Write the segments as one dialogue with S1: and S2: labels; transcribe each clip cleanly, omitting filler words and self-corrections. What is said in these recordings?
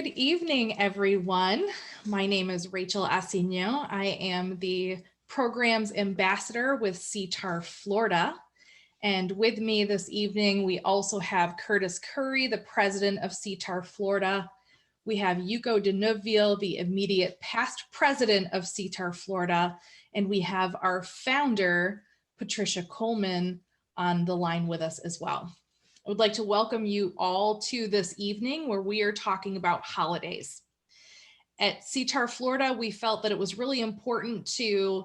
S1: Good evening, everyone. My name is Rachel Assigno. I am the Programs Ambassador with SIETAR Florida. And with me this evening, we also have Curtis Curry, the President of SIETAR Florida. We have Yuko de Neuville, the immediate past President of SIETAR Florida. And we have our founder, Patricia Coleman, on the line with us as well. I would like to welcome you all to this evening where we are talking about holidays. At SIETAR Florida, we felt that it was really important to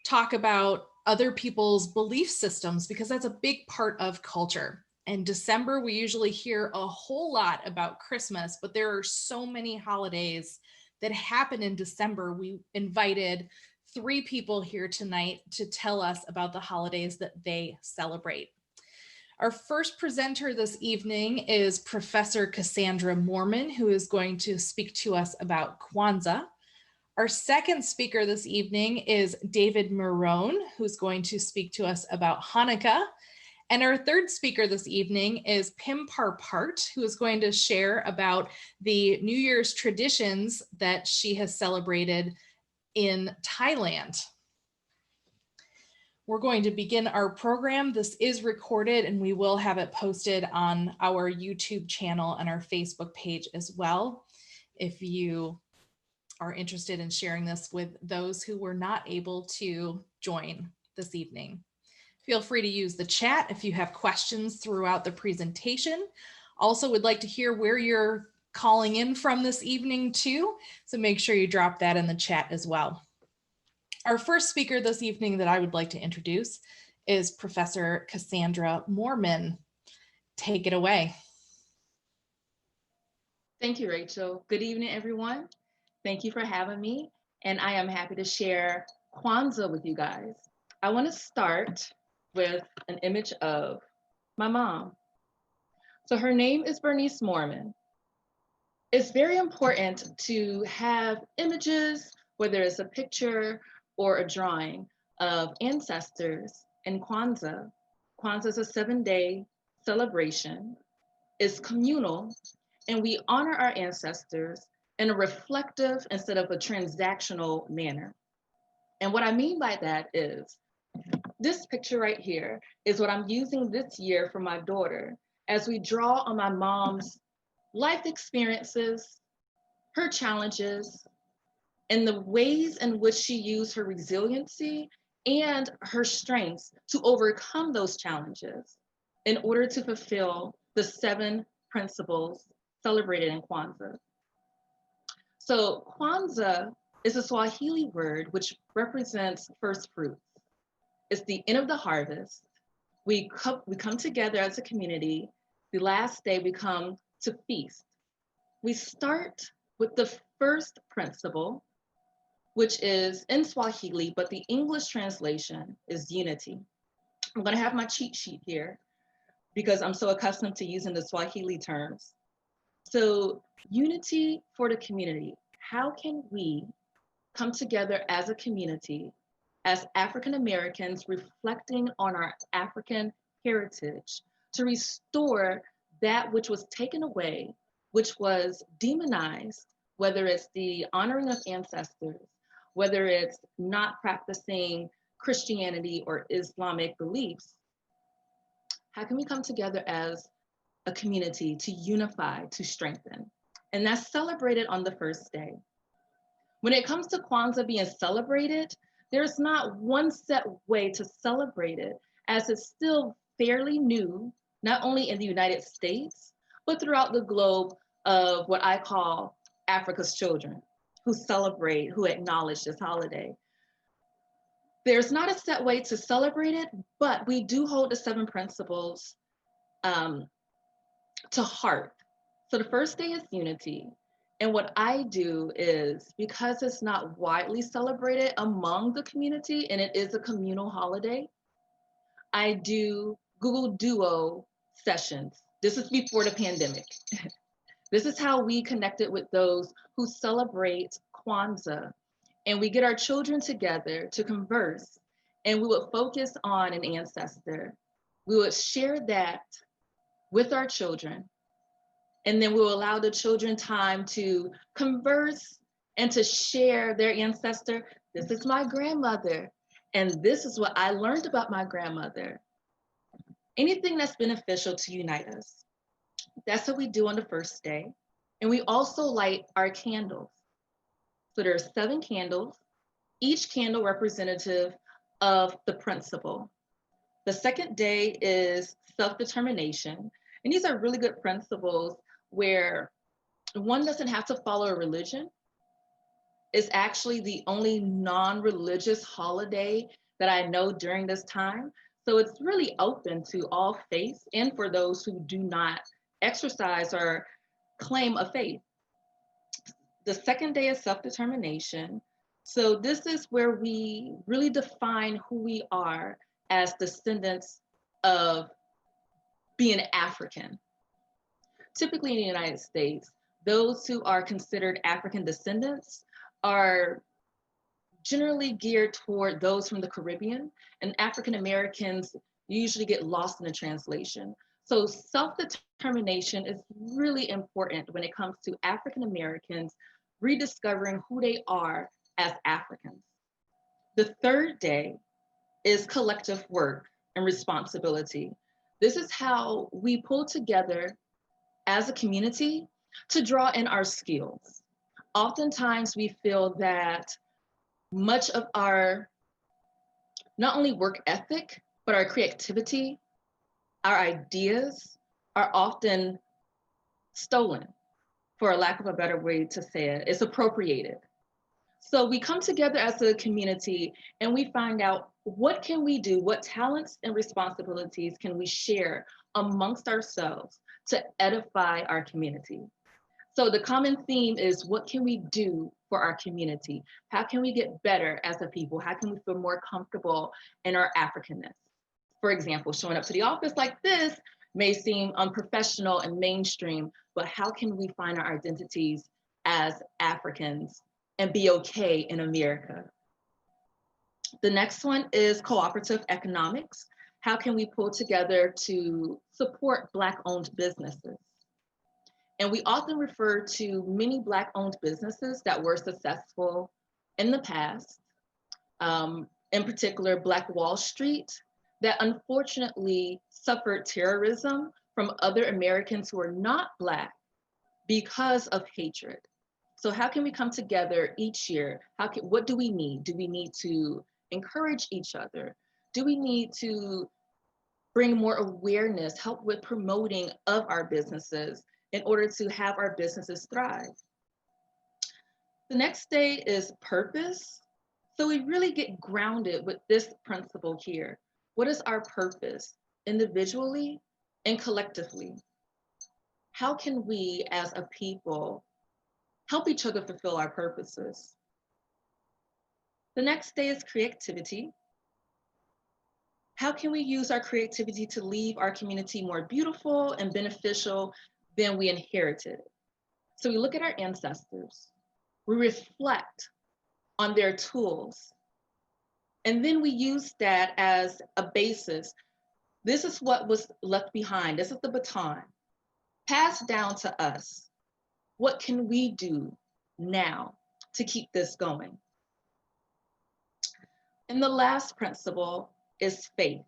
S1: talk about other people's belief systems because that's a big part of culture. In December, we usually hear a whole lot about Christmas, but there are so many holidays that happen in December. We invited 3 people here tonight to tell us about the holidays that they celebrate. Our first presenter this evening is Professor Cassandra Moorman, who is going to speak to us about Kwanzaa. Our second speaker this evening is David Marone, who's going to speak to us about Hannukah. And our third speaker this evening is Pim Parpart, who is going to share about the New Year's traditions that she has celebrated in Thailand. We're going to begin our program. This is recorded and we will have it posted on our YouTube channel and our Facebook page as well. If you are interested in sharing this with those who were not able to join this evening. Feel free to use the chat if you have questions throughout the presentation. Also would like to hear where you're calling in from this evening too, so make sure you drop that in the chat as well. Our first speaker this evening that I would like to introduce is Professor Cassandra Moorman. Take it away.
S2: Thank you, Rachel. Good evening, everyone. Thank you for having me, and I am happy to share Kwanzaa with you guys. I want to start with an image of my mom. So her name is Bernice Moorman. It's very important to have images, whether it's a picture or a drawing of ancestors in Kwanzaa. Kwanzaa is a 7-day celebration. It's communal, and we honor our ancestors in a reflective instead of a transactional manner. And what I mean by that is, this picture right here is what I'm using this year for my daughter as we draw on my mom's life experiences, her challenges, and the ways in which she used her resiliency and her strengths to overcome those challenges in order to fulfill the 7 principles celebrated in Kwanzaa. So Kwanzaa is a Swahili word which represents first fruits. It's the end of the harvest. We come together as a community. The last day we come to feast. We start with the first principle, which is in Swahili, but the English translation is unity. I'm going to have my cheat sheet here because I'm so accustomed to using the Swahili terms. So unity for the community. How can we come together as a community, as African Americans reflecting on our African heritage to restore that which was taken away, which was demonized, whether it's the honoring of ancestors, whether it's not practicing Christianity or Islamic beliefs? How can we come together as a community to unify, to strengthen? And that's celebrated on the first day. When it comes to Kwanzaa being celebrated, there's not one set way to celebrate it, as it's still fairly new, not only in the United States, but throughout the globe of what I call Africa's children, who celebrate, who acknowledge this holiday. There's not a set way to celebrate it, but we do hold the 7 principles to heart. So the first day is unity. And what I do is, because it's not widely celebrated among the community, and it is a communal holiday, I do Google Duo sessions. This is before the pandemic. This is how we connected with those who celebrate Kwanzaa. And we get our children together to converse, and we would focus on an ancestor. We would share that with our children. And then we'll allow the children time to converse and to share their ancestor. This is my grandmother, and this is what I learned about my grandmother. Anything that's beneficial to unite us. That's what we do on the first day. And we also light our candles. So there are 7 candles, each candle representative of the principle. The second day is self-determination. And these are really good principles where one doesn't have to follow a religion. It's actually the only non-religious holiday that I know during this time. So it's really open to all faiths and for those who do not exercise or claim a faith. The second day is self-determination. So this is where we really define who we are as descendants of being African. Typically in the United States, those who are considered African descendants are generally geared toward those from the Caribbean, and African Americans usually get lost in the translation. So self-determination is really important when it comes to African Americans rediscovering who they are as Africans. The third day is collective work and responsibility. This is how we pull together as a community to draw in our skills. Oftentimes we feel that much of our, not only work ethic, but our creativity, our ideas are often stolen, for a lack of a better way to say it. It's appropriated. So we come together as a community and we find out what can we do, what talents and responsibilities can we share amongst ourselves to edify our community. So the common theme is what can we do for our community? How can we get better as a people? How can we feel more comfortable in our Africanness? For example, showing up to the office like this may seem unprofessional and mainstream, but how can we find our identities as Africans and be okay in America? The next one is cooperative economics. How can we pull together to support Black-owned businesses? And we often refer to many Black-owned businesses that were successful in the past, in particular Black Wall Street, that unfortunately suffered terrorism from other Americans who are not Black because of hatred. So how can we come together each year? What do we need? Do we need to encourage each other? Do we need to bring more awareness, help with promoting of our businesses in order to have our businesses thrive? The next day is purpose. So we really get grounded with this principle here. What is our purpose individually and collectively? How can we as a people help each other fulfill our purposes? The next day is creativity. How can we use our creativity to leave our community more beautiful and beneficial than we inherited? So we look at our ancestors, we reflect on their tools, and then we use that as a basis. This is what was left behind. This is the baton passed down to us. What can we do now to keep this going? And the last principle is faith.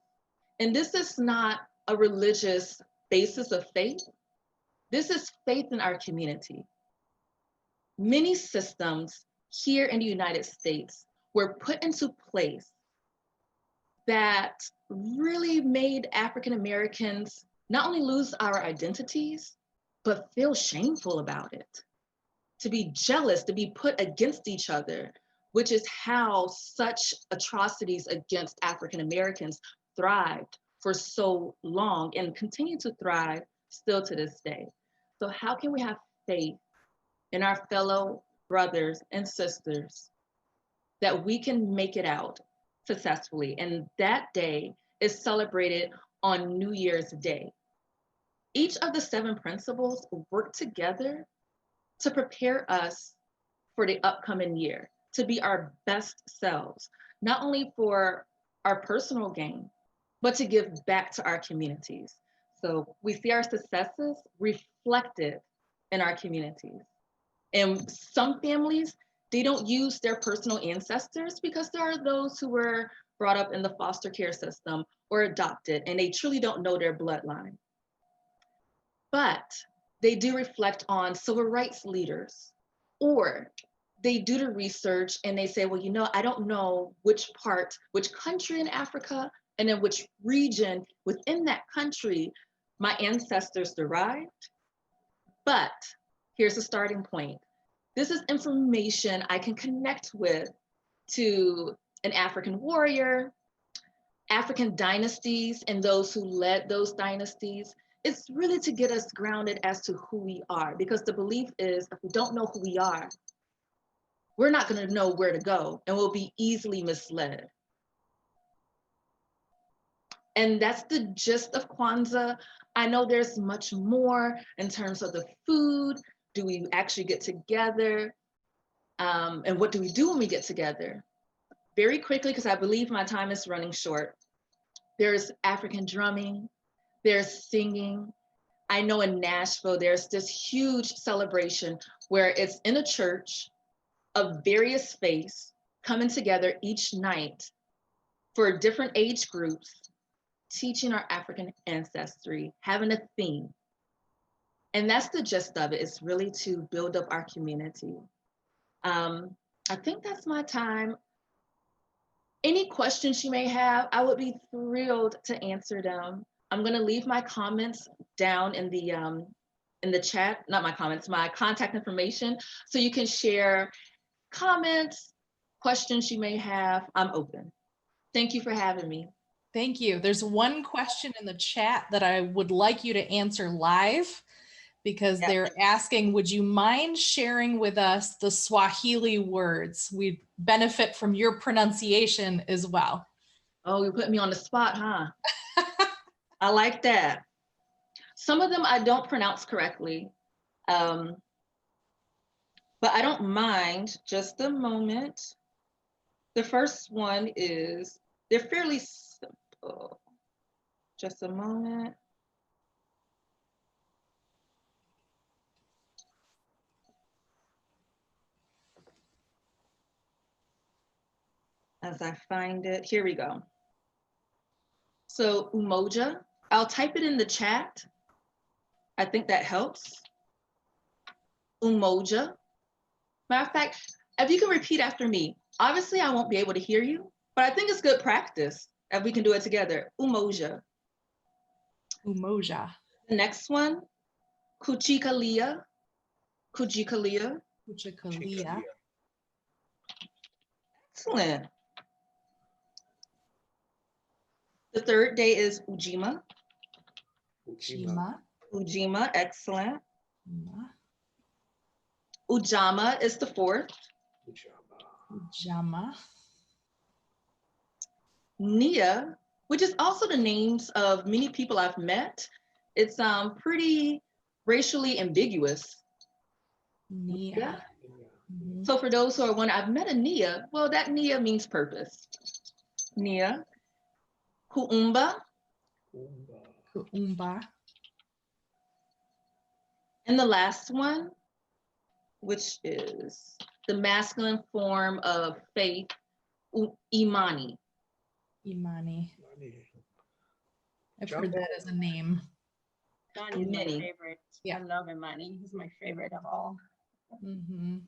S2: And this is not a religious basis of faith. This is faith in our community. Many systems here in the United States were put into place that really made African Americans not only lose our identities, but feel shameful about it. To be jealous, to be put against each other, which is how such atrocities against African Americans thrived for so long and continue to thrive still to this day. So how can we have faith in our fellow brothers and sisters that we can make it out successfully? And that day is celebrated on New Year's Day. Each of the 7 principles work together to prepare us for the upcoming year, to be our best selves, not only for our personal gain, but to give back to our communities. So we see our successes reflected in our communities. And some families, they don't use their personal ancestors because there are those who were brought up in the foster care system or adopted, and they truly don't know their bloodline. But they do reflect on civil rights leaders, or they do the research and they say, well, you know, I don't know which country in Africa, and then which region within that country my ancestors derived. But here's the starting point. This is information I can connect with to an African warrior, African dynasties, and those who led those dynasties. It's really to get us grounded as to who we are, because the belief is if we don't know who we are, we're not going to know where to go and we'll be easily misled. And that's the gist of Kwanzaa. I know there's much more in terms of the food. Do we actually get together? And what do we do when we get together? Very quickly, because I believe my time is running short. There's African drumming, there's singing. I know in Nashville, there's this huge celebration where it's in a church of various faiths coming together each night for different age groups, teaching our African ancestry, having a theme. And that's the gist of it. It's really to build up our community. I think that's my time. Any questions you may have, I would be thrilled to answer them. I'm going to leave my comments down in the chat, not my comments, my contact information, so you can share comments, questions you may have. I'm open. Thank you for having me.
S1: Thank you. There's one question in the chat that I would like you to answer live, because they're asking, would you mind sharing with us the Swahili words? We'd benefit from your pronunciation as well.
S2: Oh, you put me on the spot, huh? I like that. Some of them I don't pronounce correctly, but I don't mind. Just a moment. The first one is, they're fairly simple. Just a moment. As I find it, here we go. So umoja, I'll type it in the chat. I think that helps. Umoja. Matter of fact, if you can repeat after me, obviously I won't be able to hear you, but I think it's good practice if we can do it together. Umoja.
S1: Umoja.
S2: The next one, kuchikalia. Kuchikalia.
S1: Kuchikalia.
S2: Excellent. The third day is ujima.
S1: Ujima.
S2: Ujima, excellent.
S1: Ujima.
S2: Ujama is the fourth.
S1: Ujama.
S2: Nia, which is also the names of many people I've met. It's pretty racially ambiguous.
S1: Nia.
S2: Mm-hmm. So for those who are wondering, I've met a Nia. Well, that Nia means purpose. Nia. Kuumba.
S1: Kuumba.
S2: And the last one, which is the masculine form of faith, Imani.
S1: Imani. I've heard that as a name.
S3: Imani is my favorite. Yeah. I love Imani. He's my favorite of all.
S1: Mm-hmm.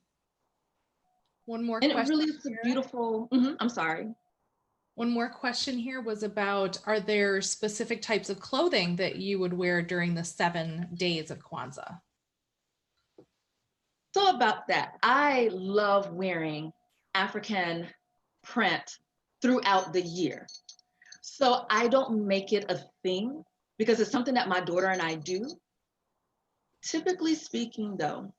S1: One more
S2: and
S1: question.
S2: It really is a beautiful, I'm sorry.
S1: One more question here was about, are there specific types of clothing that you would wear during the 7 days of Kwanzaa?
S2: So about that, I love wearing African print throughout the year. So I don't make it a thing because it's something that my daughter and I do. Typically speaking though,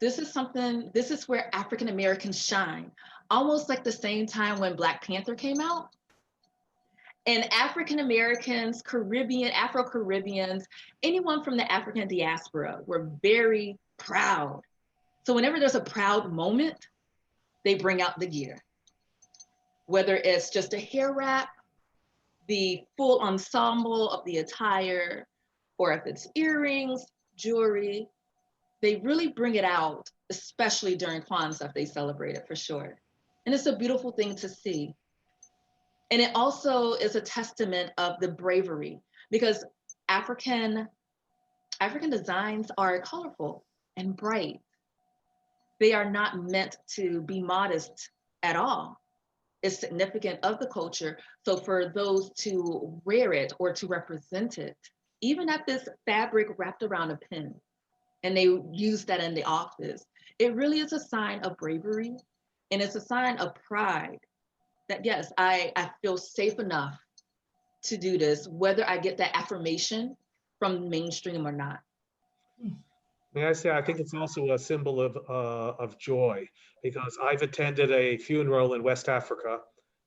S2: this is where African Americans shine. Almost like the same time when Black Panther came out. And African Americans, Caribbean, Afro-Caribbeans, anyone from the African diaspora were very proud. So whenever there's a proud moment, they bring out the gear. Whether it's just a hair wrap, the full ensemble of the attire, or if it's earrings, jewelry. They really bring it out, especially during Kwanzaa if they celebrate it, for sure. And it's a beautiful thing to see. And it also is a testament of the bravery, because African designs are colorful and bright. They are not meant to be modest at all. It's significant of the culture. So for those to wear it or to represent it, even at this fabric wrapped around a pin, and they use that in the office, it really is a sign of bravery, and it's a sign of pride that, yes, I feel safe enough to do this, whether I get that affirmation from mainstream or not.
S4: May I say, I think it's also a symbol of joy, because I've attended a funeral in West Africa,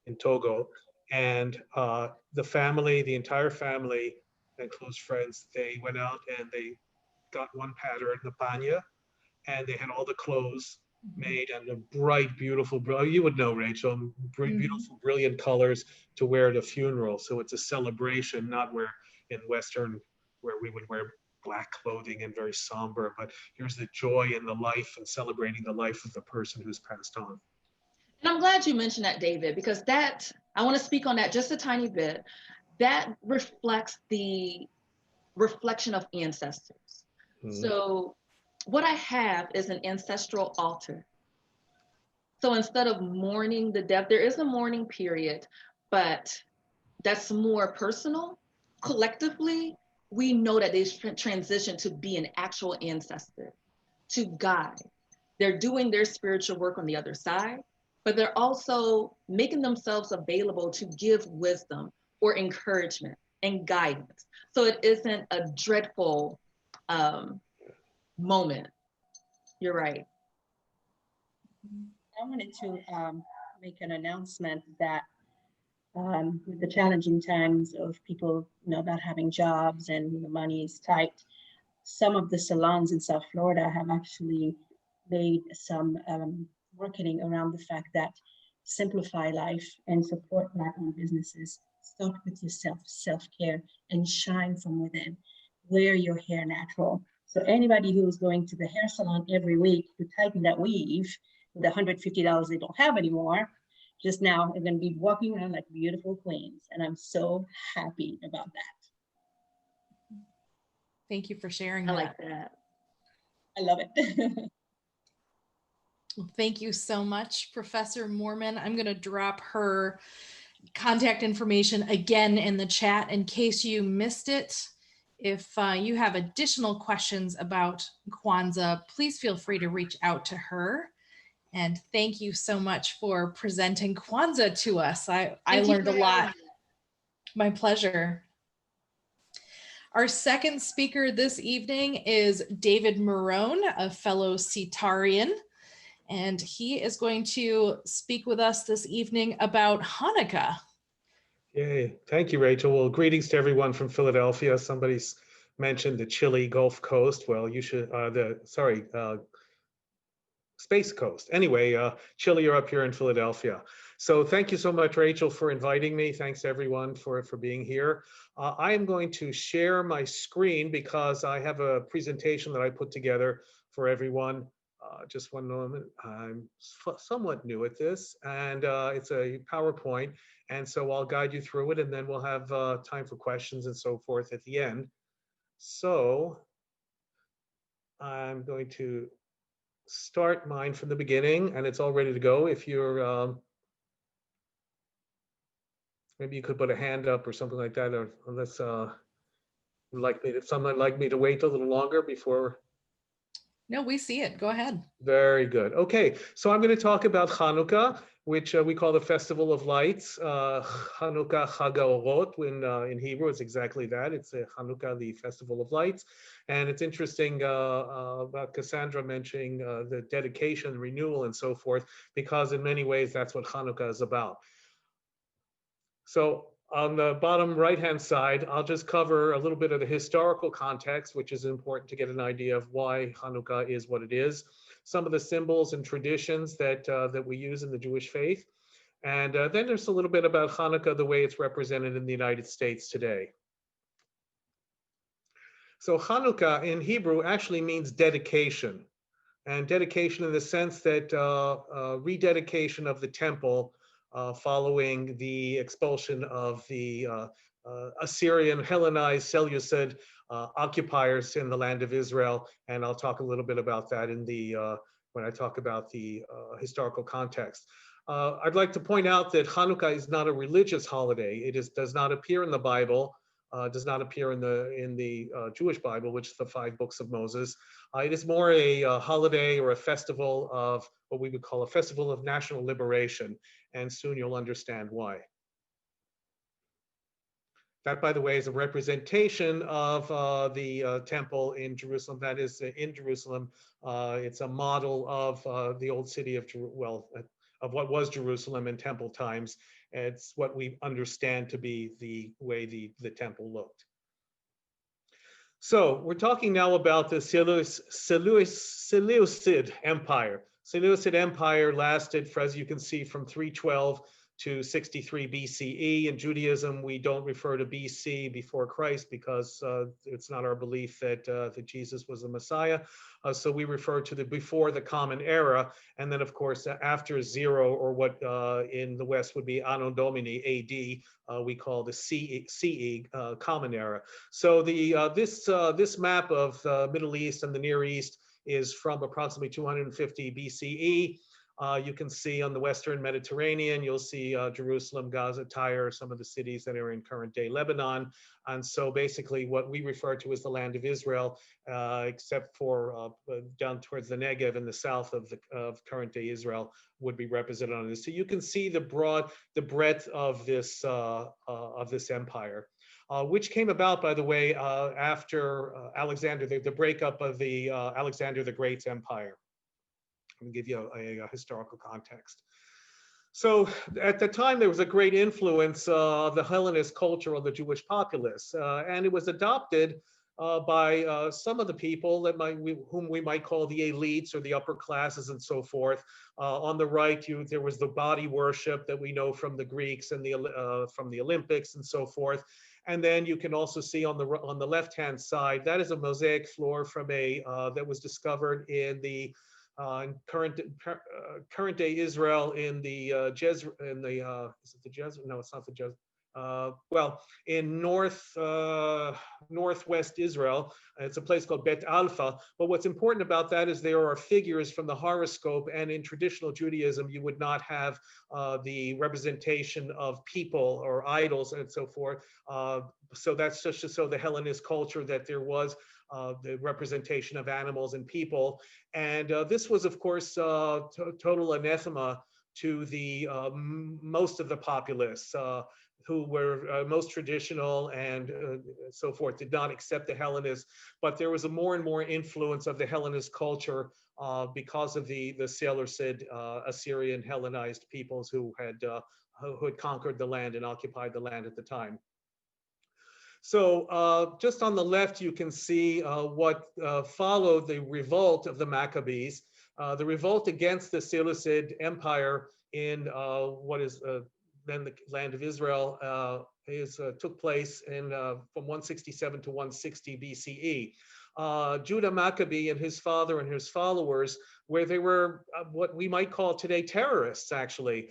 S4: in Togo, and the family, the entire family and close friends, they went out and they got one pattern, the banya, and they had all the clothes made and the bright, beautiful, you would know, Rachel, beautiful, brilliant colors to wear at a funeral. So it's a celebration, not where in Western, where we would wear black clothing and very somber, but here's the joy in the life and celebrating the life of the person who's passed on.
S2: And I'm glad you mentioned that, David, because that, I want to speak on that just a tiny bit. That reflects the reflection of ancestors. So what I have is an ancestral altar. So instead of mourning the death, there is a mourning period, but that's more personal. Collectively, we know that they've transitioned to be an actual ancestor, to guide. They're doing their spiritual work on the other side, but they're also making themselves available to give wisdom or encouragement and guidance. So it isn't a dreadful moment. You're right.
S3: I wanted to make an announcement that with the challenging times of people, not having jobs and the money is tight, some of the salons in South Florida have actually made some marketing around the fact that simplify life and support Black-owned businesses. Start with yourself, self-care, and shine from within. Wear your hair natural. So anybody who is going to the hair salon every week to tighten that weave with $150 they don't have anymore, just now are going to be walking around like beautiful queens. And I'm so happy about that.
S1: Thank you for sharing
S2: I
S1: that.
S2: like that.
S3: I love it.
S1: Well, thank you so much, Professor Moorman. I'm going to drop her contact information again in the chat in case you missed it. If you have additional questions about Kwanzaa, please feel free to reach out to her. And thank you so much for presenting Kwanzaa to us. I learned a lot. My pleasure. Our second speaker this evening is David Marone, a fellow SIETARian, and he is going to speak with us this evening about Hannukah.
S4: Yay. Thank you, Rachel. Well, greetings to everyone from Philadelphia. Somebody's mentioned the chilly Gulf Coast. Well, you should, Space Coast. Anyway, chillier up here in Philadelphia. So thank you so much, Rachel, for inviting me. Thanks everyone for being here. I am going to share my screen because I have a presentation that I put together for everyone. Just one moment. I'm somewhat new at this, and it's a PowerPoint. And so I'll guide you through it, and then we'll have time for questions and so forth at the end. So I'm going to start mine from the beginning, and it's all ready to go. If you're, maybe you could put a hand up or something like that, or unless someone like me to wait a little longer before.
S1: No, we see it. Go ahead.
S4: Very good. Okay, so I'm going to talk about Hannukah, which we call the Festival of Lights. Hannukah Chag HaOrot, in Hebrew, it's exactly that. It's a Hannukah, the Festival of Lights. And it's interesting about Cassandra mentioning the dedication, renewal, and so forth, because in many ways, that's what Hannukah is about. So on the bottom right-hand side, I'll just cover a little bit of the historical context, which is important to get an idea of why Hannukah is what it is. Some of the symbols and traditions that we use in the Jewish faith. And then there's a little bit about Hannukah, the way it's represented in the United States today. So Hannukah in Hebrew actually means dedication, and dedication in the sense that rededication of the temple following the expulsion of the Assyrian, Hellenized, Seleucid occupiers in the land of Israel. And I'll talk a little bit about that in the when I talk about the historical context. I'd like to point out that Hanukkah is not a religious holiday. It does not appear in the Bible, does not appear in the Jewish Bible, which is the 5 books of Moses. It is more a holiday or a festival of what we would call a festival of national liberation, and soon you'll understand why. That, by the way, is a representation of the temple in Jerusalem. That is in Jerusalem. It's a model of the old city of, of what was Jerusalem in temple times. It's what we understand to be the way the temple looked. So we're talking now about the Seleucid Empire. Seleucid Empire lasted, as you can see, from 312 to 63 BCE. In Judaism, we don't refer to BC, before Christ, because it's not our belief that, that Jesus was the Messiah. So we refer to the before the Common Era, and then of course after 0, or what in the West would be Anno Domini AD, we call the CE Common Era. So this map of the Middle East and the Near East is from approximately 250 BCE. You can see on the Western Mediterranean, you'll see Jerusalem, Gaza, Tyre, some of the cities that are in current day Lebanon. And so basically what we refer to as the land of Israel, except for down towards the Negev in the south of current day Israel, would be represented on this. So you can see the breadth of this empire. Which came about, by the way, after Alexander, the breakup of the Alexander the Great's empire. I'm going to give you a historical context. So at the time, there was a great influence of the Hellenist culture on the Jewish populace, and it was adopted by some of the people that whom we might call the elites or the upper classes and so forth. On the right, there was the body worship that we know from the Greeks and from the Olympics and so forth. And then you can also see on the left-hand side, that is a mosaic floor from that was discovered in the current day Israel in the is it the Jesuit? No, it's not the Jesuit. Well, in northwest Israel, it's a place called Bet Alpha. But what's important about that is there are figures from the horoscope, and in traditional Judaism, you would not have the representation of people or idols and so forth. So that's just to show the Hellenist culture that there was the representation of animals and people. And this was, of course, total anathema to the most of the populace who were most traditional and so forth, did not accept the Hellenists. But there was a more and more influence of the Hellenist culture because of the Seleucid Assyrian Hellenized peoples who had conquered the land and occupied the land at the time. So just on the left, you can see what followed the revolt of the Maccabees. The revolt against the Seleucid Empire in what is then the land of Israel took place in from 167 to 160 BCE. Judah Maccabee and his father and his followers, where they were what we might call today terrorists, actually.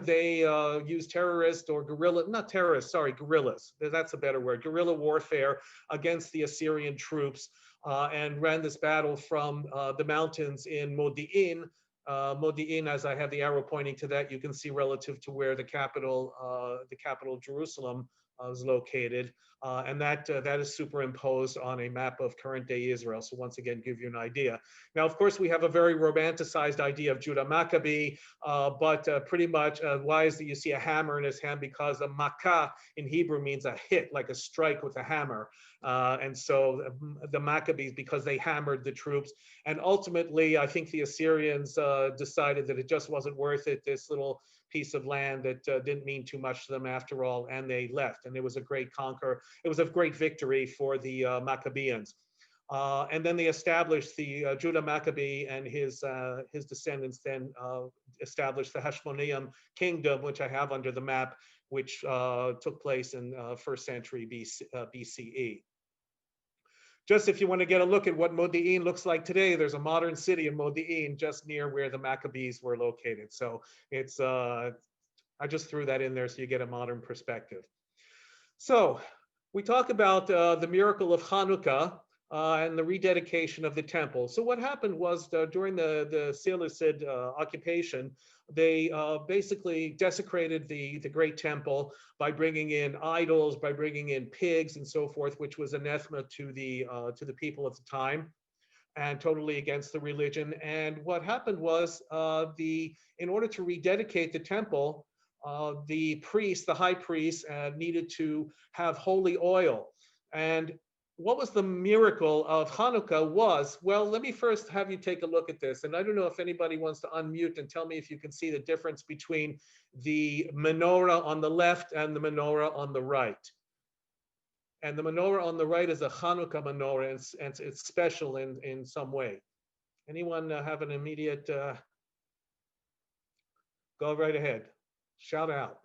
S4: They used terrorist or guerrilla, not terrorists, sorry, guerrillas. That's a better word, guerrilla warfare against the Assyrian troops and ran this battle from the mountains in Modi'in. Modi'in, as I have the arrow pointing to that, you can see relative to where the capital Jerusalem is located. And that is superimposed on a map of current day Israel. So once again, give you an idea. Now, of course, we have a very romanticized idea of Judah Maccabee, but pretty much why is that you see a hammer in his hand? Because a makkah in Hebrew means a hit, like a strike with a hammer. And so the Maccabees, because they hammered the troops. And ultimately, I think the Assyrians decided that it just wasn't worth it, this little piece of land that didn't mean too much to them after all, and they left. And it was a great it was a great victory for the Maccabeans. And then they established the Judah Maccabee and his descendants then established the Hashmonean kingdom, which I have under the map, which took place in 1st century BCE. just if you want to get a look at what Modi'in looks like today, there's a modern city in Modi'in just near where the Maccabees were located. So it's, I just threw that in there so you get a modern perspective. So we talk about the miracle of Hannukah and the rededication of the temple. So what happened was during the Seleucid occupation, they basically desecrated the great temple by bringing in idols, by bringing in pigs and so forth, which was anathema to the people at the time and totally against the religion. And what happened was in order to rededicate the temple, the priest, the high priest, needed to have holy oil. And what was the miracle of Hanukkah was, well, let me first have you take a look at this. And I don't know if anybody wants to unmute and tell me if you can see the difference between the menorah on the left and the menorah on the right. And the menorah on the right is a Hanukkah menorah, and it's special in some way. Anyone have an immediate, go right ahead, shout out.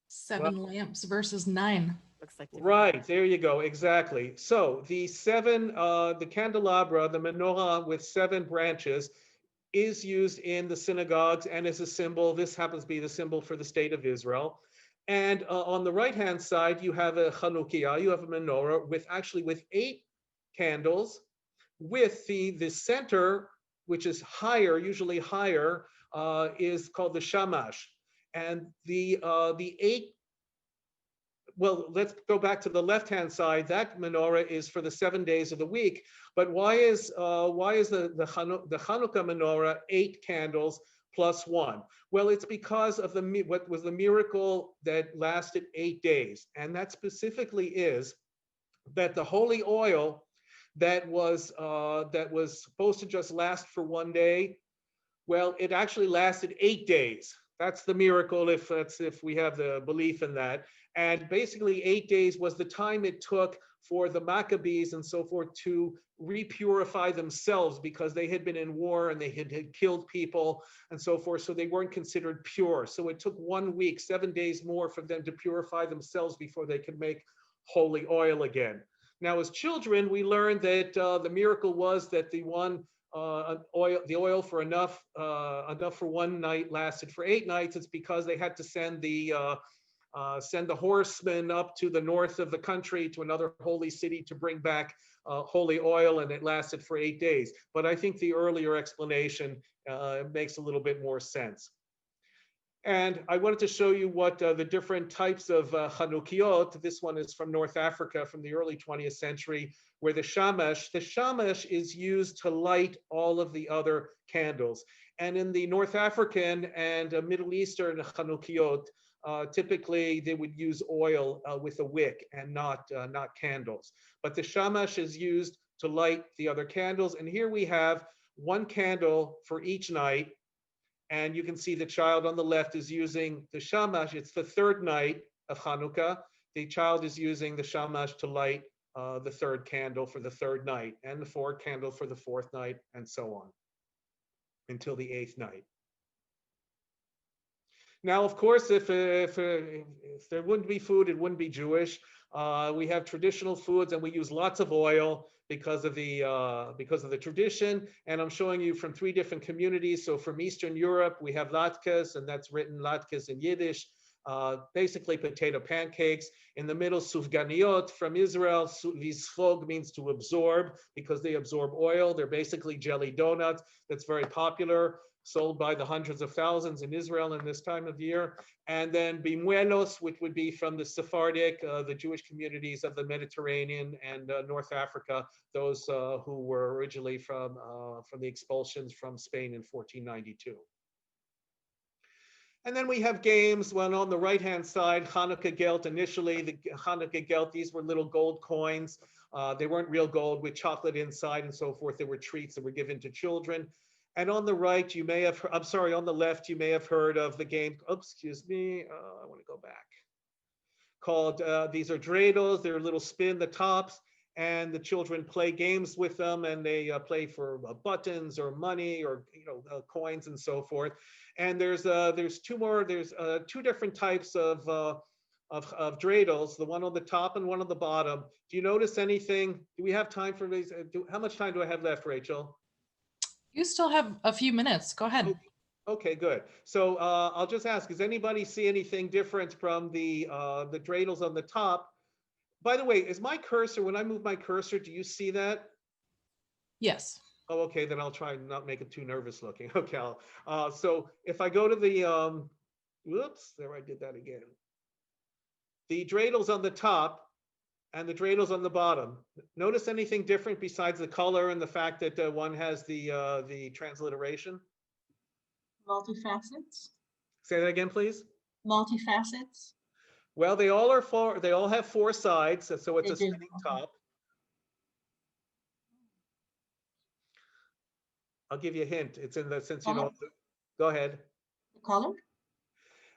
S1: 7 lamps versus 9.
S5: Looks like
S4: Right, there you go, exactly. So the the candelabra, the menorah with 7 branches is used in the synagogues and is a symbol. This happens to be the symbol for the state of Israel. And on the right-hand side, you have a Chanukiah, you have a menorah with 8 candles, with the center, which is higher, usually higher, is called the shamash. And the 8, well, let's go back to the left-hand side. That menorah is for the 7 days of the week. But why is the Hanukkah menorah 8 candles plus 1? Well, it's because of what was the miracle that lasted 8 days, and that specifically is that the holy oil that was supposed to just last for 1 day, well, it actually lasted 8 days. That's the miracle, if we have the belief in that. And basically 8 days was the time it took for the Maccabees and so forth to repurify themselves, because they had been in war and they had killed people and so forth, so they weren't considered pure. So it took 1 week, 7 days more for them to purify themselves before they could make holy oil again. Now, as children, we learned that the miracle was that the oil for enough for 1 night lasted for 8 nights. It's because they had to send the horsemen up to the north of the country to another holy city to bring back holy oil, and it lasted for 8 days. But I think the earlier explanation makes a little bit more sense. And I wanted to show you what the different types of Chanukiot. This one is from North Africa from the early 20th century, where the shamash is used to light all of the other candles. And in the North African and Middle Eastern Chanukiot, typically they would use oil with a wick and not candles. But the shamash is used to light the other candles. And here we have 1 candle for each night. And you can see the child on the left is using the shamash. It's the 3rd night of Hanukkah. The child is using the shamash to light the 3rd candle for the 3rd night, and the 4th candle for the 4th night, and so on, until the 8th night. Now, of course, if there wouldn't be food, it wouldn't be Jewish. We have traditional foods, and we use lots of oil because of the tradition. And I'm showing you from 3 different communities. So from Eastern Europe, we have latkes, and that's written latkes in Yiddish, basically potato pancakes. In the middle, sufganiot from Israel. Visfog means to absorb, because they absorb oil. They're basically jelly donuts. That's very popular, sold by the hundreds of thousands in Israel in this time of year. And then bimuelos, which would be from the Sephardic, the Jewish communities of the Mediterranean and North Africa, those who were originally from the expulsions from Spain in 1492. And then we have games. Well, on the right-hand side, Hanukkah Geld. Initially, the Hanukkah Geld, these were little gold coins. They weren't real gold with chocolate inside and so forth. They were treats that were given to children. And on the right, you may have, on the left, you may have heard of the game, oops, excuse me, I want to go back, called, these are dreidels. They're little spin the tops, and the children play games with them, and they play for buttons or money or coins and so forth. And there's 2 different types of of dreidels, the one on the top and one on the bottom. Do you notice anything? Do we have time for these? How much time do I have left, Rachel?
S1: You still have a few minutes. Go ahead.
S4: Okay, good. So I'll just ask, does anybody see anything different from the dreidels on the top? By the way, is my cursor, when I move my cursor, do you see that?
S1: Yes.
S4: Oh, okay, then I'll try and not make it too nervous looking. Okay, so if I go to the, whoops, there I did that again. The dreidels on the top and the dreidels on the bottom. Notice anything different besides the color and the fact that one has the transliteration?
S3: Multifacets.
S4: Say that again, please.
S3: Multifacets.
S4: Well, they all are they all have four sides, so it's
S3: They
S4: a
S3: do.
S4: spinning top. I'll give you a hint. It's in the, since you know, go ahead.
S3: The color?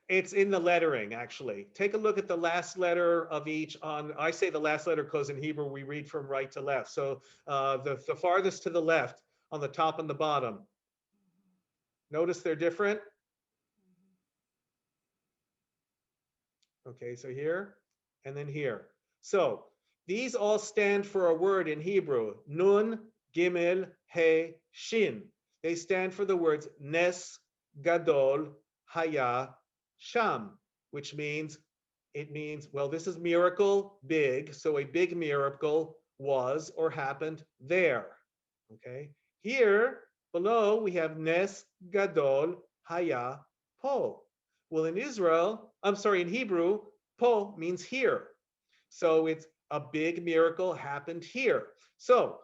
S4: It's in the lettering, actually. Take a look at the last letter of each on, I say the last letter because in Hebrew we read from right to left. So the farthest to the left on the top and the bottom. Notice they're different. Okay, so here and then here. So these all stand for a word in Hebrew, Nun, Gimel, He, Shin. They stand for the words Nes, Gadol, Haya, Sham, which means, it means, well, this is miracle, big. So a big miracle was or happened there. Okay. Here below we have Nes, Gadol, Haya, Po. Well, in Israel, I'm sorry, in Hebrew, Po means here. So it's a big miracle happened here. So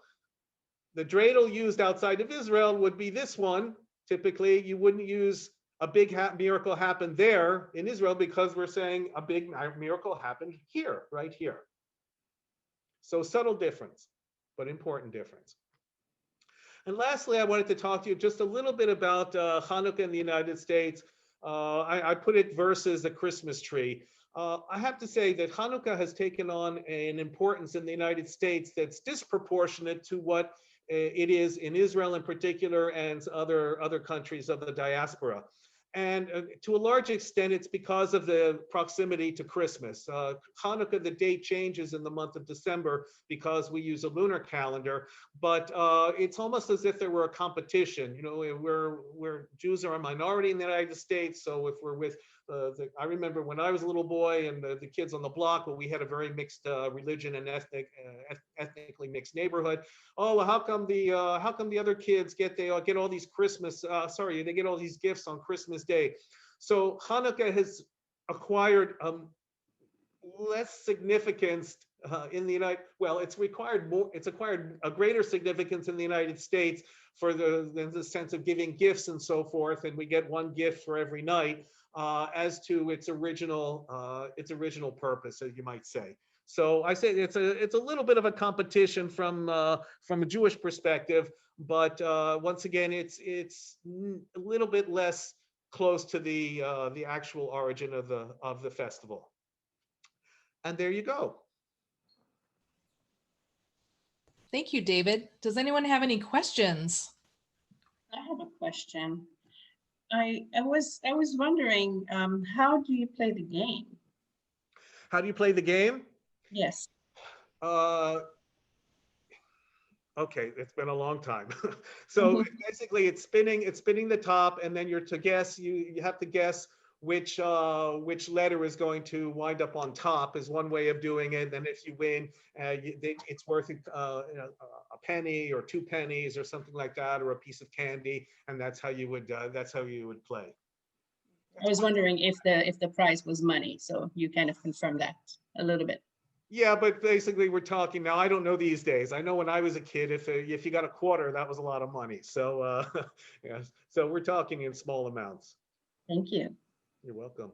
S4: the dreidel used outside of Israel would be this one. Typically, you wouldn't use a big miracle happened there in Israel because we're saying a big miracle happened here, right here. So subtle difference, but important difference. And lastly, I wanted to talk to you just a little bit about Hanukkah in the United States. I put it versus the Christmas tree. I have to say that Hanukkah has taken on an importance in the United States that's disproportionate to what it is in Israel in particular and other countries of the diaspora. And to a large extent, it's because of the proximity to Christmas. Hanukkah, the date changes in the month of December because we use a lunar calendar, but it's almost as if there were a competition. You know, we're Jews are a minority in the United States, so if we're with I remember when I was a little boy and the kids on the block, well, we had a very mixed religion and ethnically mixed neighborhood. Oh, well, how come the other kids get all these Christmas? Sorry, they get all these gifts on Christmas Day. So Hanukkah has acquired less significance in the United. Well, it's acquired a greater significance in the United States for the sense of giving gifts and so forth, and we get one gift for every night. As to its original purpose, as you might say. So I say it's a little bit of a competition from a Jewish perspective, but once again, it's a little bit less close to the actual origin of the festival. And there you go.
S1: Thank you, David. Does anyone have any questions?
S3: I have a question. I was wondering, how do you play the game?
S4: How do you play the game?
S3: Yes.
S4: Okay, it's been a long time. So basically, it's spinning the top, and then you're to guess. You have to guess which letter is going to wind up on top is one way of doing it. And if you win, it's worth a penny or 2 pennies or something like that, or a piece of candy, and that's how you would play.
S3: I was wondering if the prize was money, so you kind of confirmed that a little bit.
S4: Yeah, but basically we're talking now. I don't know these days. I know when I was a kid, if you got a quarter, that was a lot of money. So yeah, so we're talking in small amounts.
S3: Thank you.
S4: You're welcome.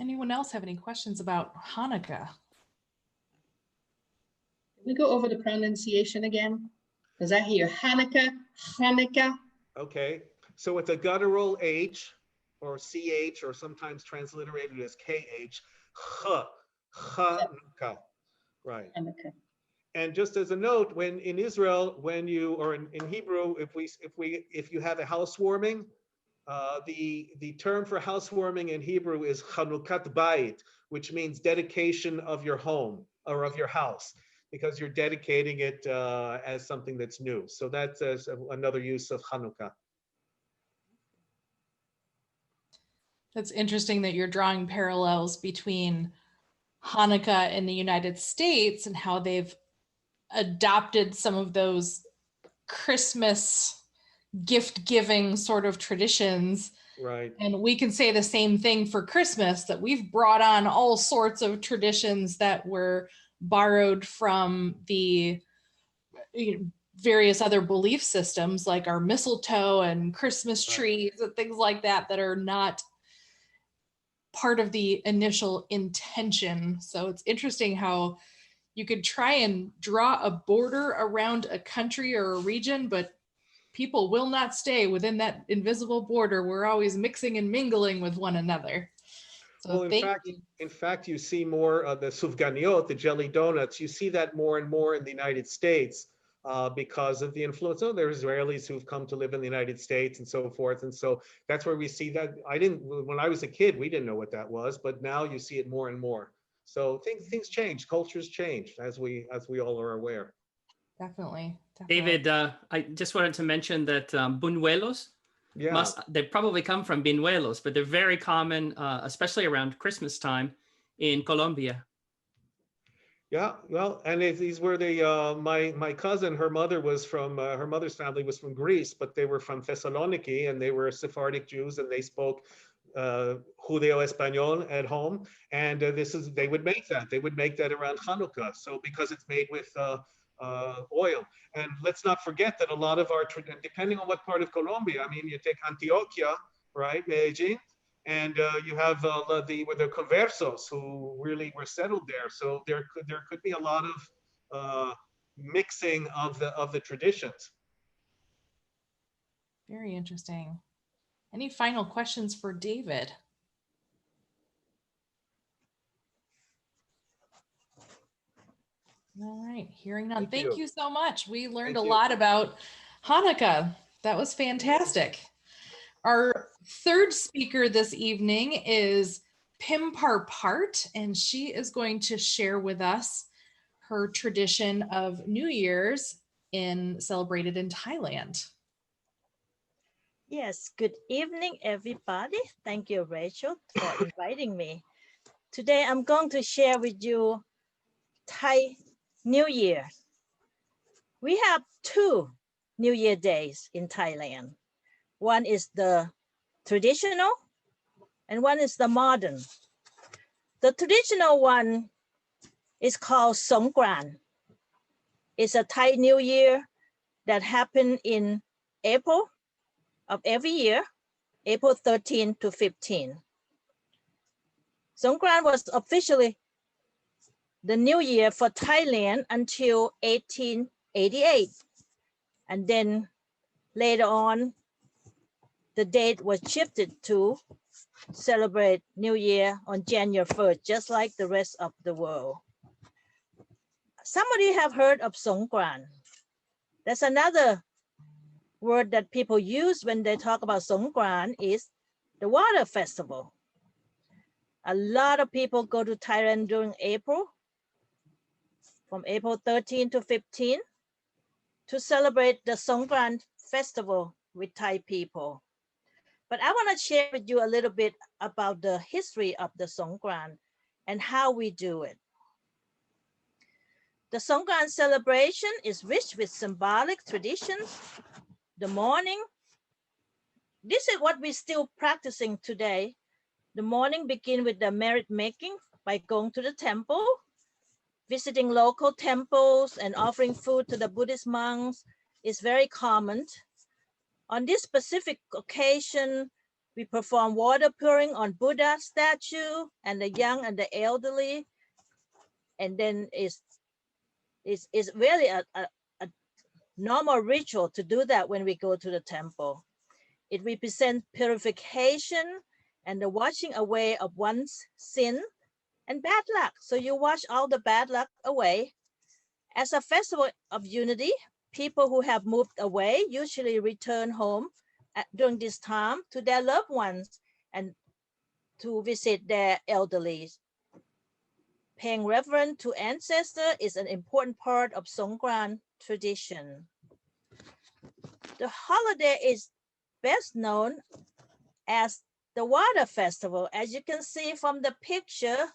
S1: Anyone else have any questions about Hanukkah?
S3: Can we go over the pronunciation again? Because I hear Hannukah, Hanukkah.
S4: Okay, so it's a guttural H or CH, or sometimes transliterated as KH. Hannukah, right?
S3: Hanukkah.
S4: And just as a note, when in Israel, when you or in Hebrew, if you have a housewarming, The term for housewarming in Hebrew is Chanukat Bayit, which means dedication of your home or of your house, because you're dedicating it as something that's new. So that's another use of Hanukkah.
S1: That's interesting that you're drawing parallels between Hanukkah in the United States and how they've adopted some of those Christmas gift giving sort of traditions.
S4: Right.
S1: And we can say the same thing for Christmas, that we've brought on all sorts of traditions that were borrowed from the various other belief systems, like our mistletoe and Christmas trees and things like that, that are not part of the initial intention. So it's interesting how you could try and draw a border around a country or a region, but people will not stay within that invisible border. We're always mixing and mingling with one another. So
S4: well, in fact, you see more of the sufganiot, the jelly donuts. You see that more and more in the United States because of the influence. Oh, there are Israelis who've come to live in the United States and so forth. And so that's where we see that. When I was a kid, we didn't know what that was, but now you see it more and more. So things change, cultures change, as we all are aware.
S1: Definitely.
S5: David, I just wanted to mention that buñuelos, they probably come from binuelos, but they're very common, especially around Christmas time in Colombia.
S4: Yeah, well, and these were my cousin, her mother's family was from Greece, but they were from Thessaloniki, and they were Sephardic Jews, and they spoke Judeo-Espanol at home, and they would make that around Hanukkah. So because it's made with oil, and let's not forget that a lot of our, depending on what part of Colombia, I mean, you take Antioquia, right, Medellin, and you have the conversos who really were settled there. So there could be a lot of mixing of the traditions.
S1: Very interesting. Any final questions for David? All right, hearing none. Thank you so much. We learned a lot about Hanukkah. That was fantastic. Our third speaker this evening is Pimpar Part, and she is going to share with us her tradition of New Year's celebrated in Thailand.
S6: Yes, good evening, everybody. Thank you, Rachel, for inviting me. Today, I'm going to share with you Thai New Year. We have two New Year days in Thailand. One is the traditional and one is the modern. The traditional one is called Songkran. It's a Thai New Year that happened in April of every year, April 13 to 15. Songkran was officially the New Year for Thailand until 1888. And then later on, the date was shifted to celebrate New Year on January 1st, just like the rest of the world. Somebody have heard of Songkran. That's another word that people use when they talk about Songkran is the water festival. A lot of people go to Thailand during April, from April 13 to 15, to celebrate the Songkran festival with Thai people. But I want to share with you a little bit about the history of the Songkran and how we do it. The Songkran celebration is rich with symbolic traditions. The morning, this is what we're still practicing today. The morning begins with the merit making by going to the temple, visiting local temples and offering food to the Buddhist monks is very common. On this specific occasion, we perform water pouring on Buddha statue and the young and the elderly. And then it's really a normal ritual to do that when we go to the temple. It represents purification and the washing away of one's sin and bad luck. So you wash all the bad luck away. As a festival of unity, people who have moved away usually return home during this time to their loved ones and to visit their elderly. Paying reverence to ancestors is an important part of Songkran tradition. The holiday is best known as the water festival. As you can see from the picture,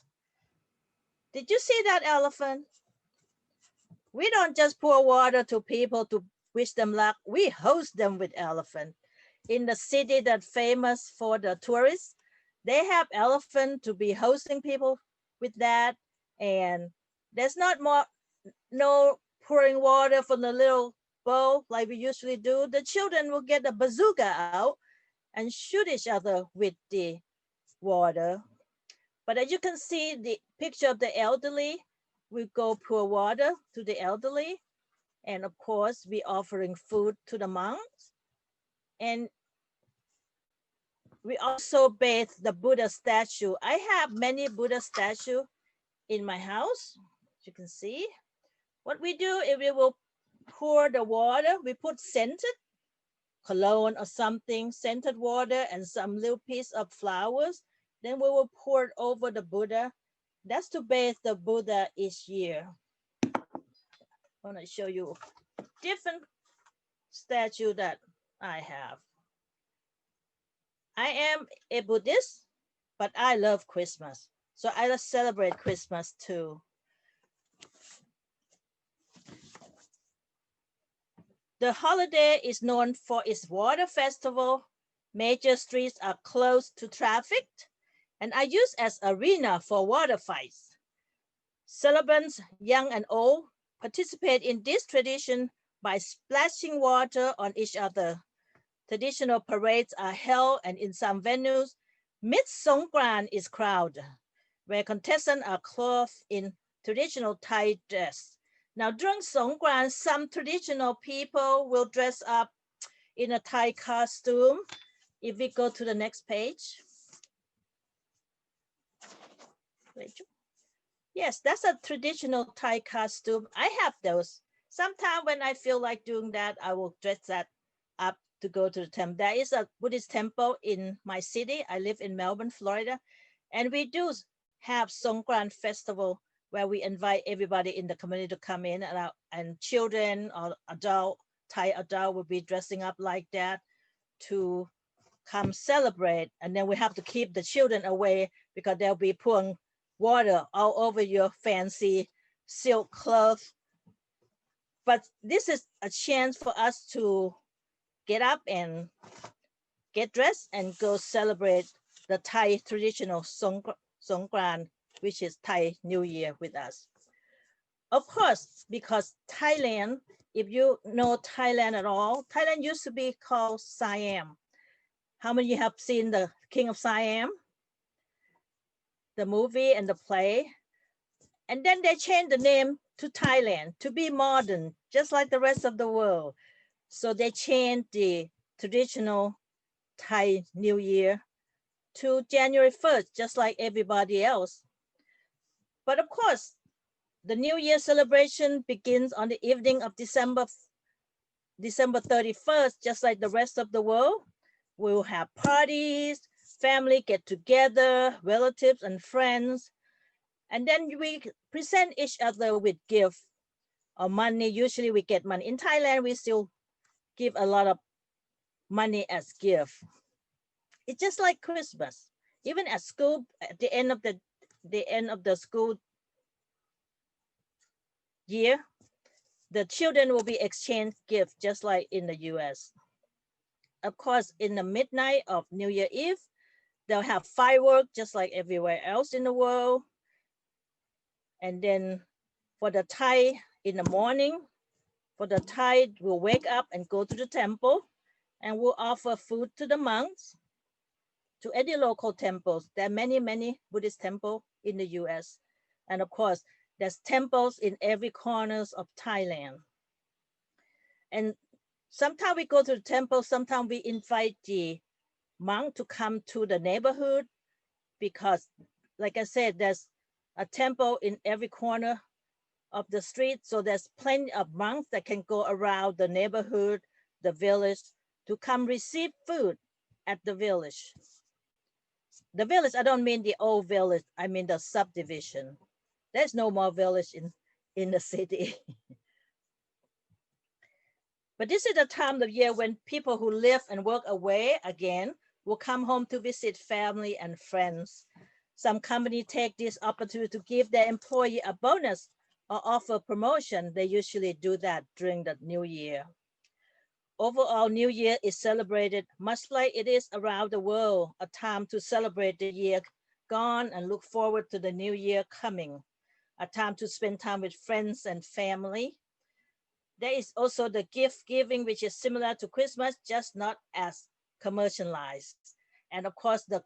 S6: did you see that elephant? We don't just pour water to people to wish them luck. We host them with elephant. In the city that's famous for the tourists, they have elephant to be hosting people with that. And there's no pouring water from the little bowl like we usually do. The children will get a bazooka out and shoot each other with the water. But as you can see, the picture of the elderly, we go pour water to the elderly. And of course, we offering food to the monks. And we also bathe the Buddha statue. I have many Buddha statues in my house, as you can see. What we do is we will pour the water, we put scented cologne or something, scented water and some little piece of flowers. Then we will pour it over the Buddha. That's to bathe the Buddha each year. I want to show you different statue that I have. I am a Buddhist, but I love Christmas. So I celebrate Christmas too. The holiday is known for its water festival. Major streets are closed to traffic and are used as arena for water fights. Celebrants, young and old, participate in this tradition by splashing water on each other. Traditional parades are held, and in some venues, mid-Songkran is crowded, where contestants are clothed in traditional Thai dress. Now, during Songkran, some traditional people will dress up in a Thai costume. If we go to the next page. Yes, that's a traditional Thai costume. I have those. Sometimes when I feel like doing that, I will dress that up to go to the temple. There is a Buddhist temple in my city. I live in Melbourne, Florida. And we do have Songkran festival where we invite everybody in the community to come in, and children or Thai adult will be dressing up like that to come celebrate. And then we have to keep the children away because they'll be pouring water all over your fancy silk clothes. But this is a chance for us to get up and get dressed and go celebrate the Thai traditional Songkran, which is Thai New Year with us. Of course, because Thailand, if you know Thailand at all, Thailand used to be called Siam. How many of you have seen the King of Siam? The movie and the play. And then they changed the name to Thailand to be modern, just like the rest of the world. So they changed the traditional Thai New Year to January 1st, just like everybody else. But of course, the New Year celebration begins on the evening of December 31st, just like the rest of the world. We'll have parties, family get together, relatives and friends. And then we present each other with gifts or money. Usually we get money. In Thailand, we still give a lot of money as gift. It's just like Christmas. Even at school, at the end of the school year, the children will be exchanged gifts just like in the US. Of course, in the midnight of New Year Eve, they'll have fireworks just like everywhere else in the world. And then for the Thai in the morning, for the Thai will wake up and go to the temple and will offer food to the monks, to any local temples. There are many, many Buddhist temples in the US. And of course, there's temples in every corners of Thailand. And sometimes we go to the temple, sometimes we invite the monk to come to the neighborhood because, like I said, there's a temple in every corner of the street. So there's plenty of monks that can go around the neighborhood, the village, to come receive food at the village. The village, I don't mean the old village, I mean the subdivision. There's no more village in the city. But this is the time of year when people who live and work away again will come home to visit family and friends. Some companies take this opportunity to give their employee a bonus or offer promotion. They usually do that during the new year. Overall, New Year is celebrated much like it is around the world, a time to celebrate the year gone and look forward to the new year coming, a time to spend time with friends and family. There is also the gift giving, which is similar to Christmas, just not as commercialized. And of course, the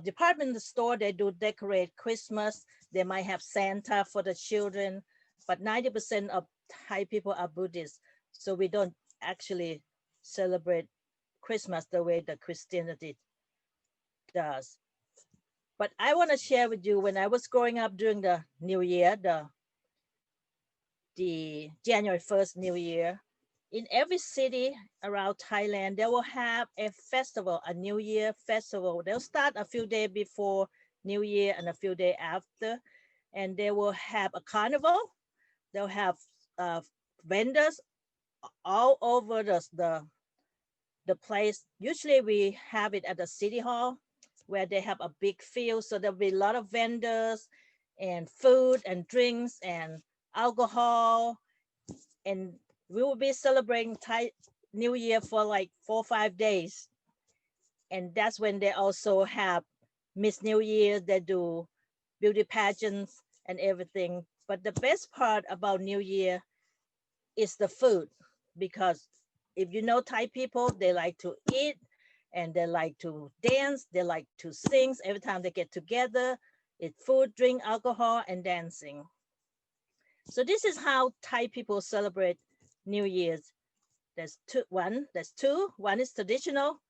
S6: department store, they do decorate Christmas. They might have Santa for the children, but 90% of Thai people are Buddhist. So we don't actually celebrate Christmas the way the Christianity does. But I want to share with you, when I was growing up during the New Year, the January 1st New Year, in every city around Thailand, they will have a festival, a New Year festival. They'll start a few days before New Year and a few days after, and they will have a carnival. They'll have vendors all over the place. Usually we have it at the city hall where they have a big field. So there'll be a lot of vendors and food and drinks and alcohol. And we will be celebrating Thai New Year for like 4 or 5 days. And that's when they also have Miss New Year. They do beauty pageants and everything. But the best part about New Year is the food, because if you know Thai people, they like to eat and they like to dance, they like to sing. Every time they get together, it's food, drink, alcohol, and dancing. So this is how Thai people celebrate New Year's. There's two. One is traditional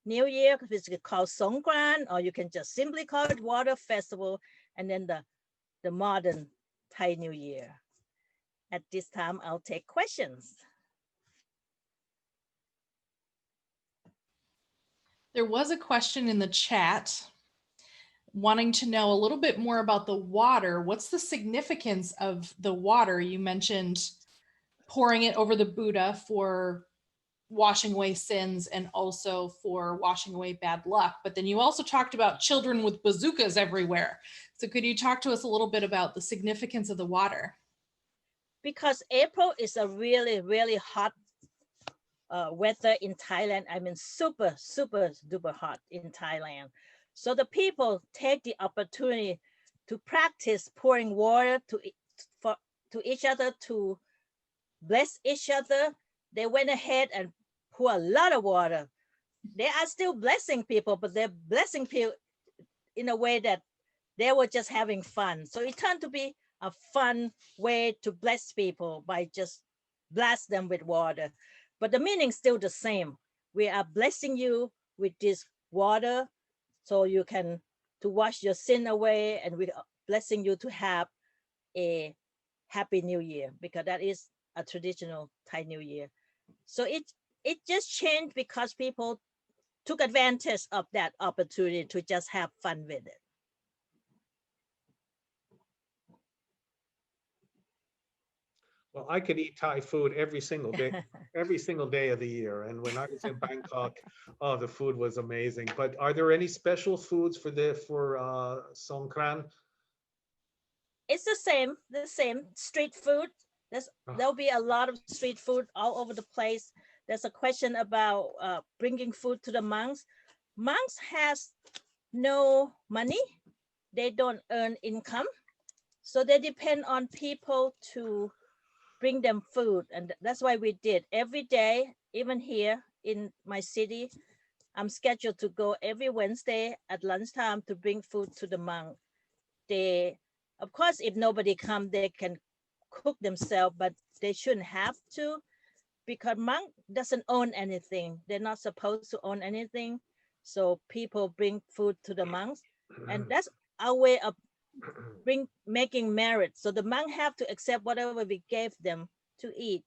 S6: New Year, which is called Songkran, or you can just simply call it Water Festival, and then the modern Thai New Year. At this time, I'll take questions.
S1: There was a question in the chat wanting to know a little bit more about the water. What's the significance of the water? You mentioned pouring it over the Buddha for washing away sins and also for washing away bad luck. But then you also talked about children with bazookas everywhere. So could you talk to us a little bit about the significance of the water?
S6: Because April is a really, really hot weather in Thailand. I mean, super, super duper hot in Thailand. So the people take the opportunity to practice pouring water to each other, to bless each other. They went ahead and pour a lot of water. They are still blessing people, but they're blessing people in a way that they were just having fun. So it turned to be a fun way to bless people by just blast them with water. But the meaning's still the same. We are blessing you with this water so you can to wash your sin away, and we're blessing you to have a happy new year, because that is a traditional Thai New Year. So it just changed because people took advantage of that opportunity to just have fun with it.
S4: Well, I could eat Thai food every single day of the year. And when I was in Bangkok, oh, the food was amazing. But are there any special foods for Songkran?
S6: It's the same street food. There'll be a lot of street food all over the place. There's a question about bringing food to the monks. Monks has no money. They don't earn income. So they depend on people to bring them food. And that's why we did every day, even here in my city. I'm scheduled to go every Wednesday at lunchtime to bring food to the monk. They, of course, if nobody comes, they can cook themselves, but they shouldn't have to, because monk doesn't own anything. They're not supposed to own anything. So people bring food to the monks, and that's our way of making merit. So the monk have to accept whatever we gave them to eat,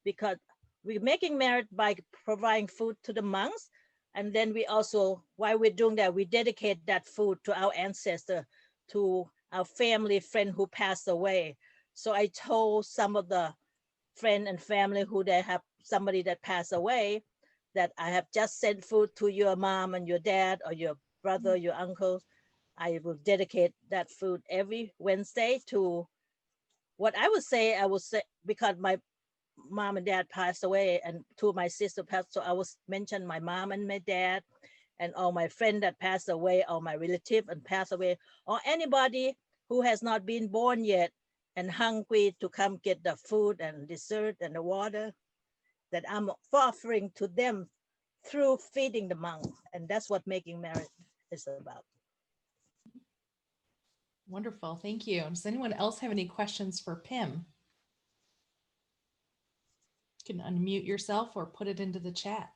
S6: because we're making merit by providing food to the monks. And then we also, while we're doing that, we dedicate that food to our ancestor, to our family friend who passed away. So I told some of the friend and family who they have somebody that passed away that I have just sent food to your mom and your dad or your brother, your uncle. I will dedicate that food every Wednesday to what I would say, because my mom and dad passed away and two of my sisters passed, so I was mention my mom and my dad and all my friends that passed away, or my relative and passed away, or anybody who has not been born yet and hungry to come get the food and dessert and the water, that I'm offering to them through feeding the monks. And that's what making merit is about.
S1: Wonderful, thank you. Does anyone else have any questions for Pim? You can unmute yourself or put it into the chat.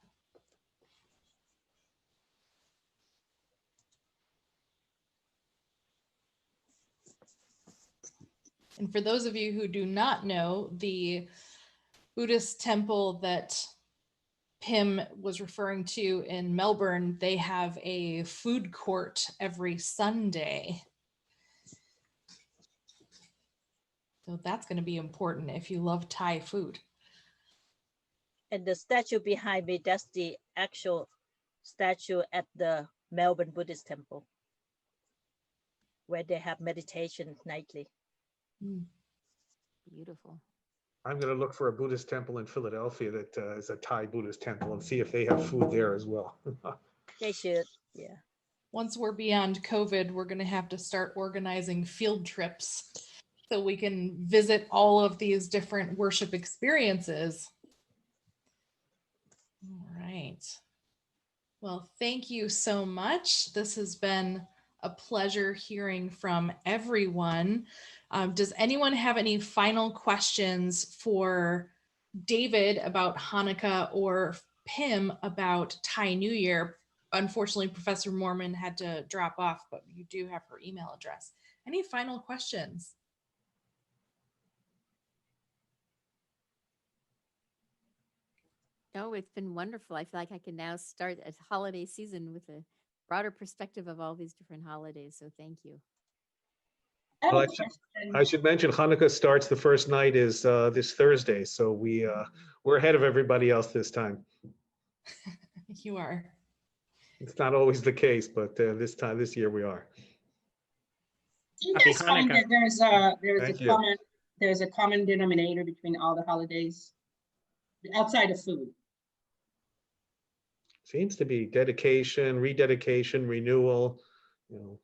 S1: And for those of you who do not know, the Buddhist temple that Pim was referring to in Melbourne, they have a food court every Sunday. So that's going to be important if you love Thai food.
S6: And the statue behind me, that's the actual statue at the Melbourne Buddhist temple, where they have meditation nightly.
S7: Beautiful.
S4: I'm going to look for a Buddhist temple in Philadelphia that is a Thai Buddhist temple and see if they have food there as well.
S6: They should, yeah.
S1: Once we're beyond COVID, we're going to have to start organizing field trips so we can visit all of these different worship experiences. All right. Well, thank you so much. This has been a pleasure hearing from everyone. Does anyone have any final questions for David about Hannukah or Pim about Thai New Year? Unfortunately, Professor Mormon had to drop off, but you do have her email address. Any final questions?
S7: No, it's been wonderful. I feel like I can now start a holiday season with a broader perspective of all these different holidays. So thank you.
S4: Well, I should mention Hanukkah starts, the first night is this Thursday. So we're ahead of everybody else this time.
S1: You are.
S4: It's not always the case, but this year we are.
S3: Do you guys find that there's a common denominator between all the holidays outside of food?
S4: Seems to be dedication, rededication, renewal, you know.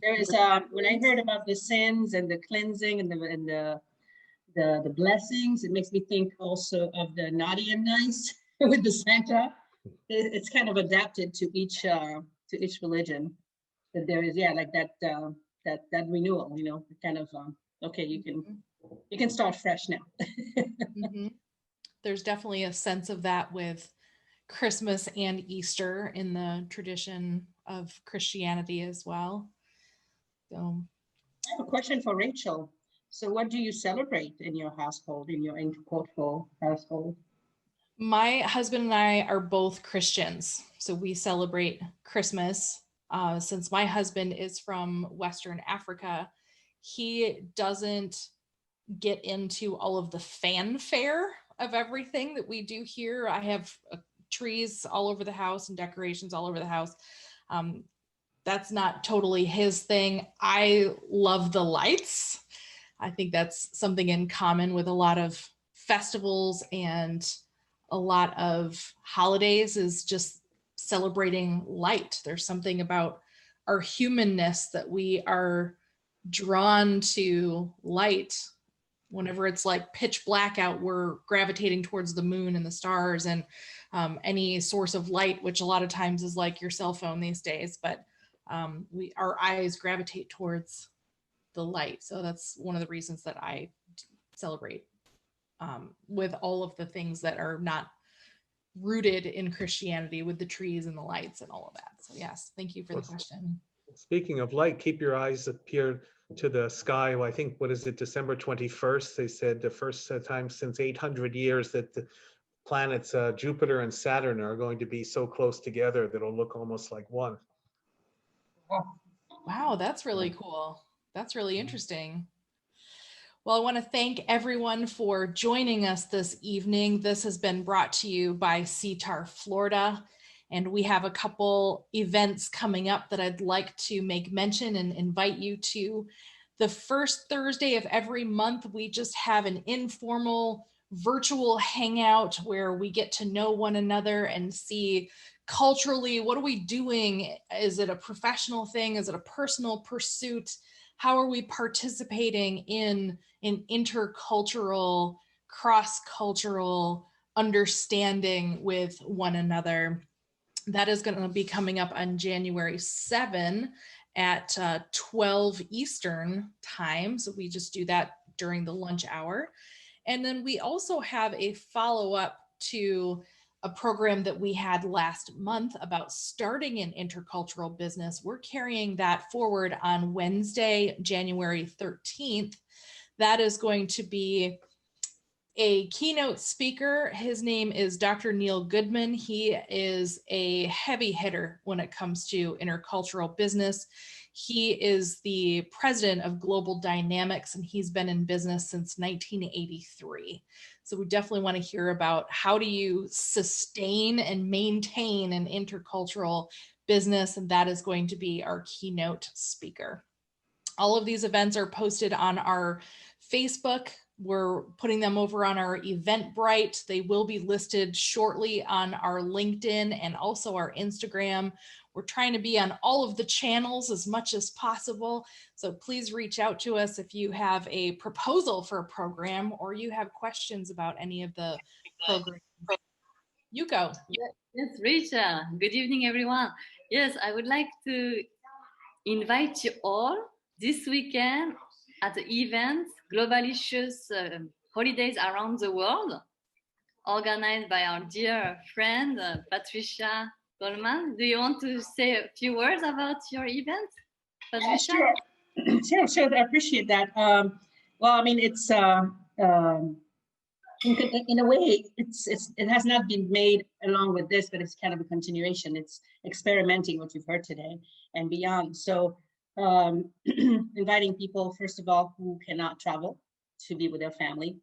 S3: There is when I heard about the sins and the cleansing and the blessings, it makes me think also of the naughty and nice with the Santa. It's kind of adapted to each religion. That there is, yeah, like that renewal, you know, kind of okay, you can start fresh now.
S1: There's definitely a sense of that with Christmas and Easter in the tradition of Christianity as well. So
S3: I have a question for Rachel. So what do you celebrate in your household, in your intercultural household?
S1: My husband and I are both Christians, so we celebrate Christmas. Since my husband is from Western Africa, he doesn't get into all of the fanfare of everything that we do here. I have trees all over the house and decorations all over the house. That's not totally his thing. I love the lights. I think that's something in common with a lot of festivals and a lot of holidays, is just celebrating light. There's something about our humanness that we are drawn to light. Whenever it's like pitch black out, we're gravitating towards the moon and the stars and any source of light, which a lot of times is like your cell phone these days, but our eyes gravitate towards the light. So that's one of the reasons that I celebrate with all of the things that are not rooted in Christianity, with the trees and the lights and all of that. So yes, thank you for the question.
S4: Speaking of light, keep your eyes peeled to the sky. Well, I think, what is it, December 21st? They said the first time since 800 years that the planets Jupiter and Saturn are going to be so close together that it'll look almost like one.
S1: Wow, that's really cool. That's really interesting. Well, I want to thank everyone for joining us this evening. This has been brought to you by SIETAR Florida, and we have a couple events coming up that I'd like to make mention and invite you to. The first Thursday of every month, we just have an informal virtual hangout where we get to know one another and see culturally, what are we doing? Is it a professional thing? Is it a personal pursuit? How are we participating in an intercultural, cross-cultural understanding with one another? That is going to be coming up on January 7 at 12 Eastern time. So we just do that during the lunch hour. And then we also have a follow-up to a program that we had last month about starting an intercultural business. We're carrying that forward on Wednesday, January 13th. That is going to be a keynote speaker. His name is Dr. Neil Goodman. He is a heavy hitter when it comes to intercultural business. He is the president of Global Dynamics, and he's been in business since 1983. So we definitely want to hear about how do you sustain and maintain an intercultural business, and that is going to be our keynote speaker. All of these events are posted on our Facebook. We're putting them over on our Eventbrite. They will be listed shortly on our LinkedIn and also our Instagram. We're trying to be on all of the channels as much as possible. So please reach out to us if you have a proposal for a program or you have questions about any of the programs. You go.
S8: Yes, Rachel. Good evening, everyone. Yes, I would like to invite you all this weekend at the event Globalicious Holidays Around the World, organized by our dear friend Patricia Goldman. Do you want to say a few words about your event, Patricia?
S3: Sure. I appreciate that. Well, I mean, it's in a way, it has not been made along with this, but it's kind of a continuation. It's experimenting what you've heard today and beyond. So inviting people, first of all, who cannot travel to be with their family,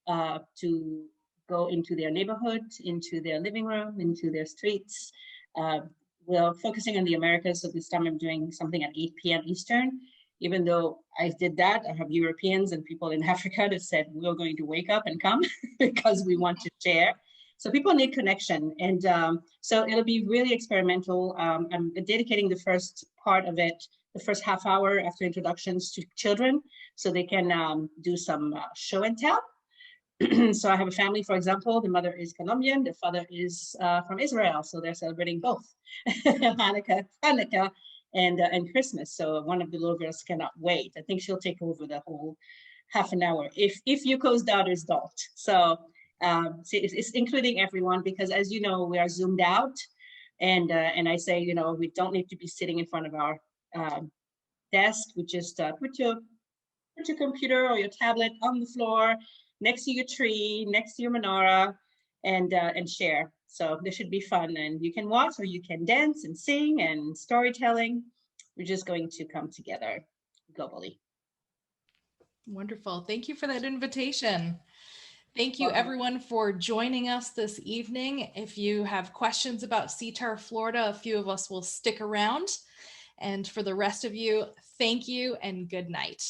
S3: to go into their neighborhood, into their living room, into their streets. We're focusing on the Americas, so this time I'm doing something at 8 p.m. Eastern. Even though I did that, I have Europeans and people in Africa that said, we're going to wake up and come because we want to share. So people need connection. And so it'll be really experimental. I'm dedicating the first part of it, the first half hour after introductions to children, so they can do some show and tell. So I have a family, for example, the mother is Colombian, the father is from Israel. So they're celebrating both Hannukah and Christmas. So one of the little girls cannot wait. I think she'll take over the whole half an hour if Yuko's daughters don't. So it's including everyone, because as you know, we are zoomed out, and I say, you know, we don't need to be sitting in front of our desk. We just put your computer or your tablet on the floor, next to your tree, next to your menorah, and share. So this should be fun, and you can watch or you can dance and sing and storytelling. We're just going to come together globally.
S1: Wonderful. Thank you for that invitation. Thank you everyone for joining us this evening. If you have questions about SIETAR Florida, a few of us will stick around. And for the rest of you, thank you and good night.